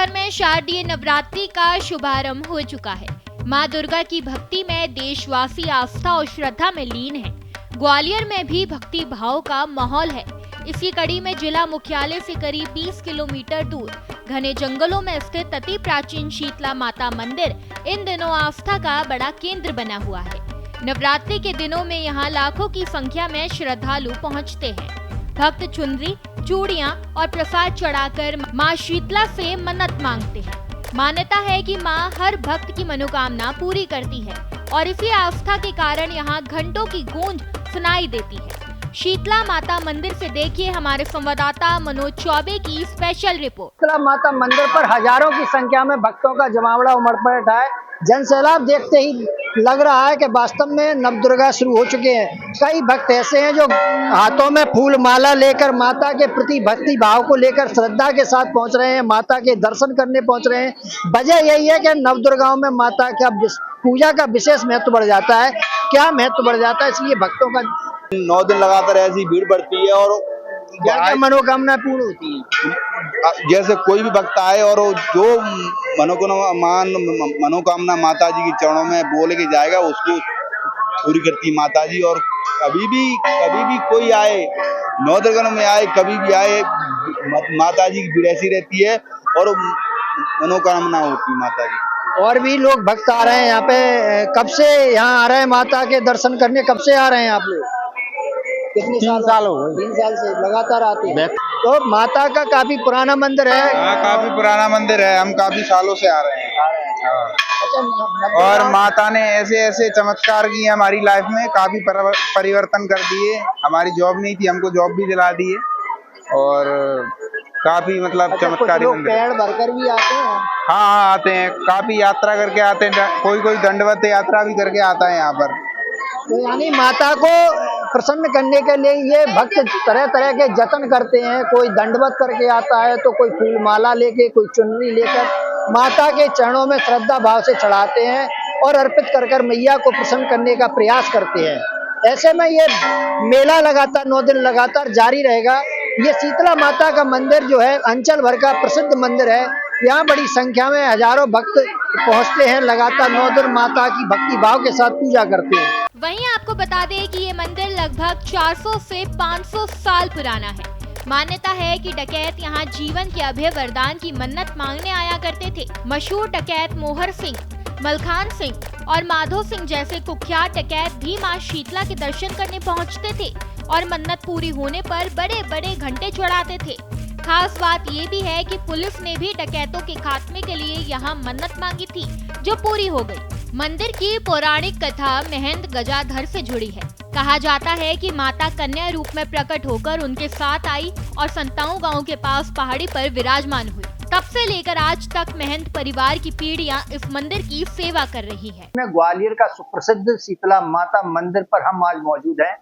भर में शारदीय नवरात्रि का शुभारंभ हो चुका है। मां दुर्गा की भक्ति में देशवासी आस्था और श्रद्धा में लीन है। ग्वालियर में भी भक्ति भाव का माहौल है। इसी कड़ी में जिला मुख्यालय से करीब 20 किलोमीटर दूर घने जंगलों में स्थित अति प्राचीन शीतला माता मंदिर इन दिनों आस्था का बड़ा केंद्र बना हुआ है। नवरात्रि के दिनों में यहाँ लाखों की संख्या में श्रद्धालु पहुँचते हैं। भक्त चुनरी, चूड़ियाँ और प्रसाद चढ़ाकर माँ शीतला से मन्नत मांगते हैं। मान्यता है कि माँ हर भक्त की मनोकामना पूरी करती है और इसी आस्था के कारण यहाँ घंटों की गूंज सुनाई देती है। शीतला माता मंदिर से देखिए हमारे संवाददाता मनोज चौबे की स्पेशल रिपोर्ट। शीतला माता मंदिर पर हजारों की संख्या में भक्तों का जमावड़ा उमड़ पड़ा है। जनसैलाब देखते ही लग रहा है कि वास्तव में नवदुर्गा शुरू हो चुके हैं। कई भक्त ऐसे हैं जो हाथों में फूल माला लेकर माता के प्रति भक्ति भाव को लेकर श्रद्धा के साथ पहुंच रहे हैं, माता के दर्शन करने पहुंच रहे हैं। वजह यही है कि नवदुर्गाओं में माता का पूजा का विशेष महत्व बढ़ जाता है। क्या महत्व बढ़ जाता है, इसलिए भक्तों का 9 दिन लगातार ऐसी भीड़ बढ़ती है और क्या मनोकामना पूर्ण होती है। जैसे कोई भी भक्त आए और जो मनोकामना माता जी के चरणों में बोल के जाएगा उसको पूरी करती माता जी। और कभी भी कोई आए, 9 दुर्गा में आए, कभी भी आए, माता जी की भीड़ ऐसी रहती है और मनोकामना होती माता जी। और भी लोग भक्त आ रहे हैं यहाँ पे। कब से यहाँ आ रहे हैं माता के दर्शन करने? कब से आ रहे हैं आप लोग? कितने 3 साल हो गए। 3 साल से लगातार आते हैं। तो माता का काफी पुराना मंदिर है। हाँ, काफी पुराना मंदिर है। हम काफी सालों से आ रहे हैं। अच्छा, और माता ने ऐसे चमत्कार किए हमारी लाइफ में, काफी परिवर्तन कर दिए। हमारी जॉब नहीं थी, हमको जॉब भी दिला दी है और काफी मतलब चमत्कारी मंदिर। पेड़ भरकर भी आते हैं। हाँ, आते हैं, काफी यात्रा करके आते हैं। कोई दंडवत यात्रा भी करके आता है यहाँ पर। तो यानी माता को प्रसन्न करने के लिए ये भक्त तरह तरह के जतन करते हैं। कोई दंडवत करके आता है तो कोई फूल माला लेके, कोई चुनरी लेकर माता के चरणों में श्रद्धा भाव से चढ़ाते हैं और अर्पित कर कर मैया को प्रसन्न करने का प्रयास करते हैं। ऐसे में ये मेला लगातार 9 दिन लगातार जारी रहेगा। ये शीतला माता का मंदिर जो है अंचल भर का प्रसिद्ध मंदिर है। यहाँ बड़ी संख्या में हजारों भक्त पहुँचते हैं, लगातार 9 दिन माता की भक्ति भाव के साथ पूजा करते हैं। वहीं आपको बता दें कि ये मंदिर लगभग 400 से 500 साल पुराना है। मान्यता है कि डकैत यहाँ जीवन के अभय वरदान की मन्नत मांगने आया करते थे। मशहूर डकैत मोहर सिंह, मलखान सिंह और माधो सिंह जैसे कुख्यात डकैत भी मां शीतला के दर्शन करने पहुँचते थे और मन्नत पूरी होने पर बड़े बड़े घंटे चढ़ाते थे। खास बात ये भी है कि पुलिस ने भी डकैतों के खात्मे के लिए यहाँ मन्नत मांगी थी, जो पूरी हो गई। मंदिर की पौराणिक कथा महंत गजाधर से जुड़ी है। कहा जाता है कि माता कन्या रूप में प्रकट होकर उनके साथ आई और संताओं गांव के पास पहाड़ी पर विराजमान हुई। तब से लेकर आज तक महंत परिवार की पीढ़ियां इस मंदिर की सेवा कर रही है। ग्वालियर का सुप्रसिद्ध शीतला माता मंदिर पर हम आज मौजूद हैं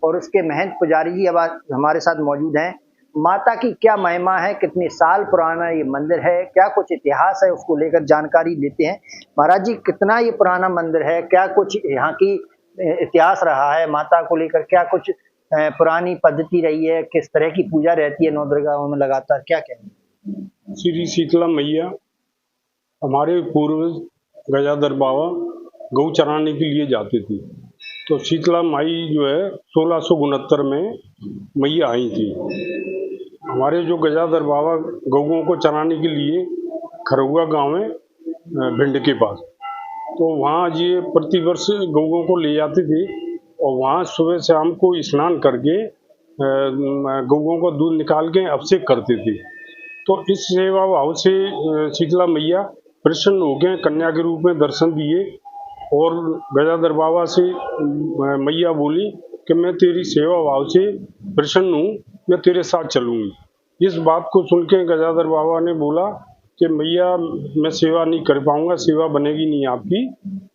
और उसके महंत पुजारी जी अब हमारे साथ मौजूद हैं। माता की क्या महिमा है, कितने साल पुराना ये मंदिर है, क्या कुछ इतिहास है, उसको लेकर जानकारी लेते हैं। महाराज जी, कितना ये पुराना मंदिर है, क्या कुछ यहाँ की इतिहास रहा है माता को लेकर, क्या कुछ पुरानी पद्धति रही है, किस तरह की पूजा रहती है 9 दुर्गाओं में लगातार, क्या कहेंगे? श्री शीतला मैया हमारे पूर्वज गजाधर बाबा गौ चराने के लिए जाते थे। तो शीतला माई जो है 1669 में मैया आई थी। हमारे जो गजाधर बाबा गौओं को चराने के लिए खरौआ गांव है भिंड के पास, तो वहाँ ये प्रतिवर्ष गौओं को ले जाते थे और वहाँ सुबह शाम को स्नान करके गौओं को दूध निकाल के अभिषेक करते थे। तो इस सेवा भाव से शीतला मैया प्रसन्न हो गए, कन्या के रूप में दर्शन दिए और गजाधर बाबा से मैया बोली कि मैं तेरी सेवा भाव से प्रसन्न हूँ, मैं तेरे साथ चलूँगी। इस बात को सुन के गजाधर बाबा ने बोला कि मैया मैं सेवा नहीं कर पाऊँगा, सेवा बनेगी नहीं आपकी,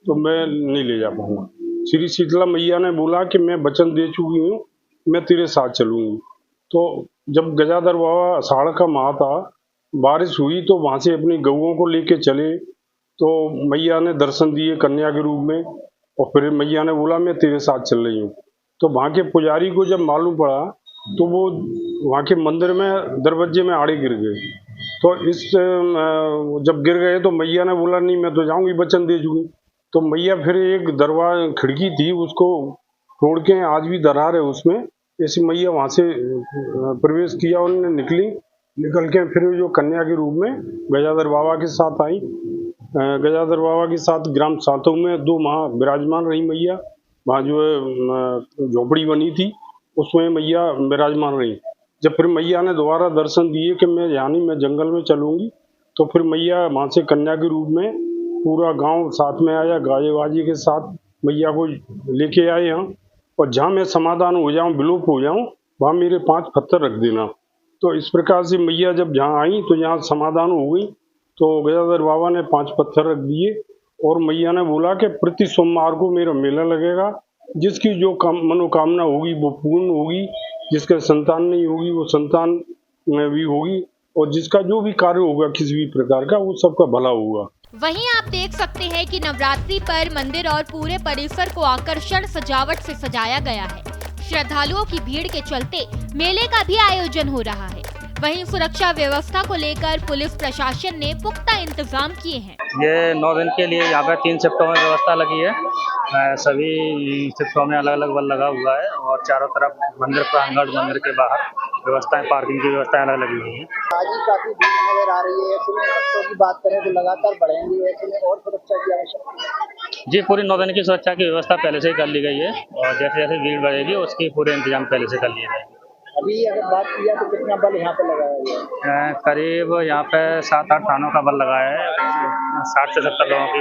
तो मैं नहीं ले जा पाऊँगा। श्री शीतला मैया ने बोला कि मैं वचन दे चुकी हूँ, मैं तेरे साथ चलूँगी। तो जब गजाधर बाबा आषाढ़ का माह था, बारिश हुई तो वहाँ से अपनी गौओं को लेके चले, तो मैया ने दर्शन दिए कन्या के रूप में और फिर मैया ने बोला मैं तेरे साथ चल रही हूँ। तो वहाँ के पुजारी को जब मालूम पड़ा तो वो वहाँ के मंदिर में दरवाजे में आड़े गिर गए तो इस जब गिर गए तो मैया ने बोला नहीं मैं तो जाऊंगी, वचन दे चुकी। तो मैया फिर एक दरवाजा खिड़की थी उसको तोड़ के, आज भी दरार है उसमें, ऐसी मैया वहाँ से प्रवेश किया, उन्होंने निकल के फिर जो कन्या के रूप में गजाधर बाबा के साथ आई। गजाधर बाबा के साथ ग्राम सातों में 2 माह विराजमान रही मैया। वहाँ जो है झोपड़ी बनी थी उसमें मैया विराजमान रही। जब फिर मैया ने दोबारा दर्शन दिए कि मैं यानी मैं जंगल में चलूंगी, तो फिर मैया वहाँ से कन्या के रूप में पूरा गांव साथ में आया, गाजे बाजे के साथ मैया को लेके आए यहाँ। और जहाँ मैं समाधान हो जाऊँ, विलोप हो जाऊँ, वहाँ मेरे 5 पत्थर रख देना। तो इस प्रकार से मैया जब जहाँ आई तो यहाँ समाधान हो गई। तो गजाधर बाबा ने 5 पत्थर रख दिए और मैया ने बोला कि प्रति सोमवार को मेरा मेला लगेगा, जिसकी जो मनोकामना होगी वो पूर्ण होगी, जिसका संतान नहीं होगी वो संतान भी होगी, और जिसका जो भी कार्य होगा किसी भी प्रकार का वो सबका भला होगा। वहीं आप देख सकते हैं कि नवरात्रि पर मंदिर और पूरे परिसर को आकर्षण सजावट से सजाया गया है। श्रद्धालुओं की भीड़ के चलते मेले का भी आयोजन हो रहा है। वहीं सुरक्षा व्यवस्था को लेकर पुलिस प्रशासन ने पुख्ता इंतजाम किए हैं। ये 9 दिन के लिए यहाँ पे 3 शिफ्टों में व्यवस्था लगी है। सभी शिफ्टों में अलग अलग बल लगा हुआ है और चारों तरफ मंदिर प्रांगण, मंदिर के बाहर व्यवस्थाएं, पार्किंग की व्यवस्थाएं अलग लगी हुई हैं। आज ही काफी भीड़ नजर आ रही है, ऐसे में भक्तों की बात करें तो लगातार बढ़ेंगी, ऐसे में और सुरक्षा की आवश्यकता है। जी, पूरी 9 दिन की सुरक्षा की व्यवस्था पहले से ही कर ली गई है और जैसे जैसे भीड़ बढ़ेगी उसकी पूरे इंतजाम पहले से कर लिए गए। अभी अगर बात किया तो कितना बल यहाँ पे लगाया गया है? करीब यहाँ पे 7-8 थानों का बल लगाया है। 60 से 70 लोगों की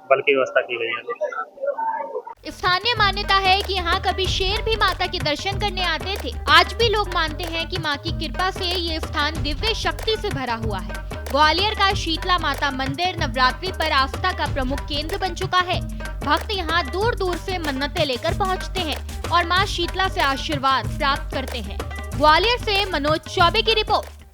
बल की व्यवस्था की गई है। स्थानीय मान्यता है कि यहाँ कभी शेर भी माता के दर्शन करने आते थे। आज भी लोग मानते हैं कि माँ की कृपा से ये स्थान दिव्य शक्ति से भरा हुआ है। ग्वालियर का शीतला माता मंदिर नवरात्रि पर आस्था का प्रमुख केंद्र बन चुका है। भक्त यहाँ दूर दूर से मन्नतें लेकर पहुँचते हैं और माँ शीतला से आशीर्वाद प्राप्त करते हैं। ग्वालियर से मनोज चौबे की रिपोर्ट।